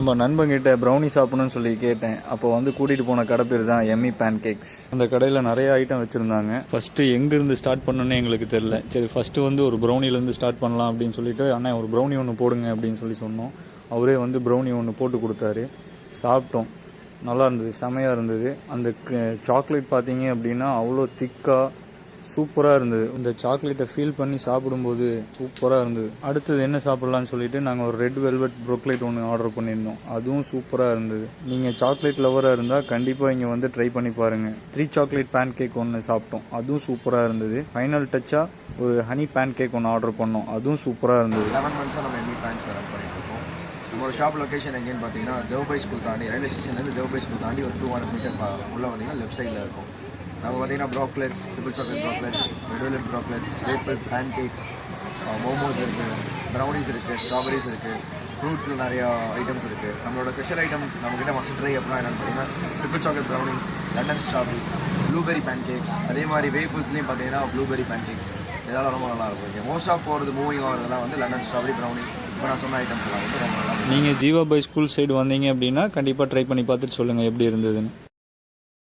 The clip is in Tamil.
நம்ம நண்பங்கிட்ட ப்ரௌனி சாப்பிடணும்னு சொல்லி கேட்டேன். அப்போ வந்து கூட்டிகிட்டு போன கடை பேர் தான் எம்மி பேன் கேக்ஸ். அந்த கடையில் நிறைய ஐட்டம் வச்சுருந்தாங்க. ஃபஸ்ட்டு எங்கேருந்து ஸ்டார்ட் பண்ணணுன்னு எங்களுக்கு தெரில. சரி ஃபஸ்ட்டு வந்து ஒரு ப்ரௌனிலேருந்து ஸ்டார்ட் பண்ணலாம் அப்படின்னு சொல்லிட்டு, அண்ணா ஒரு ப்ரௌனி ஒன்று போடுங்க அப்படின்னு சொல்லி சொன்னோம். அவரே வந்து ப்ரௌனி ஒன்று போட்டு கொடுத்தாரு. சாப்பிட்டோம். நல்லா இருந்தது, செமையாக இருந்தது. அந்த சாக்லேட் பார்த்தீங்க அப்படின்னா அவ்வளோ திக்காக சூப்பராக இருந்தது. இந்த சாக்லேட்டை ஃபீல் பண்ணி சாப்பிடும்போது சூப்பராக இருந்தது. அடுத்தது என்ன சாப்பிட்லான்னு சொல்லிட்டு நாங்கள் ஒரு ரெட் வெல்வெட் ப்ரோக்லேட் ஒன்று ஆர்டர் பண்ணியிருந்தோம். அதுவும் சூப்பராக இருந்தது. நீங்கள் சாக்லேட் லவராக இருந்தால் கண்டிப்பாக இங்கே வந்து ட்ரை பண்ணி பாருங்கள். 3 சாக்லேட் பேன் கேக் ஒன்று சாப்பிட்டோம். அதுவும் சூப்பராக இருந்தது. ஃபைனல் டச்சாக ஒரு ஹனி பேன் கேக் ஒன்று ஆர்டர் பண்ணோம். அதுவும் சூப்பராக இருந்தது. 11 மந்த்ஸாக நம்ம எம்மி பேன்ஸ் ரன் பண்ணிட்டு இருக்கோம். நம்மளோட ஷாப் லொக்கேஷன் எங்கேன்னு பார்த்தீங்கன்னா ஜவுபை ஸ்கூல் தாண்டி, ரயில்வே ஸ்டேஷன்லேருந்து ஜவுபை ஸ்கூல் தாண்டி ஒரு 200 மீட்டர் உள்ளே வந்தீங்கன்னா லெஃப்ட் சைடில் இருக்கும். நம்ம பார்த்தீங்கன்னா ப்ராக்லெட்ஸ், ட்ரிபிள் சாக்லேட் ப்ராக்லெட்ஸ், ரெட் வெல்வெட் ப்ராக்லெட்ஸ், வேஃபல்ஸ், பேன் கேக்ஸ், மோமோஸ் இருக்குது, ப்ரௌனிஸ் இருக்குது, ஸ்ட்ராபெரிஸ் இருக்குது, ஃப்ரூட்ஸில் நிறையா ஐட்டம்ஸ் இருக்குது. நம்மளோட ஸ்பெஷல் ஐட்டம் நம்மக்கிட்ட மஸ்ட் ட்ரை அப்படின்னா என்னென்னு பார்த்தீங்கன்னா triple chocolate brownie, London strawberry, blueberry pancakes, அதே மாதிரி வேஃபல்ஸ்லேயும் பார்த்தீங்கன்னா ப்ளூபெரி பேன் கேக்ஸ், இதெல்லாம் ரொம்ப நல்லாயிருக்கும். இங்கே மோஸ்ட் ஆஃப் போகிறது மூவிங் ஆகிறதுலாம் வந்து லண்டன் ஸ்ட்ராபெரி, ப்ரௌனி, இப்போ நான் சொன்ன ஐட்டம்ஸ் எல்லாம் வந்து ரொம்ப நல்லா. நீங்கள் ஜீவா பை ஸ்கூல் சைடு வந்தீங்க அப்படின்னா கண்டிப்பாக ட்ரை பண்ணி பார்த்துட்டு சொல்லுங்கள் எப்படி இருந்ததுன்னு.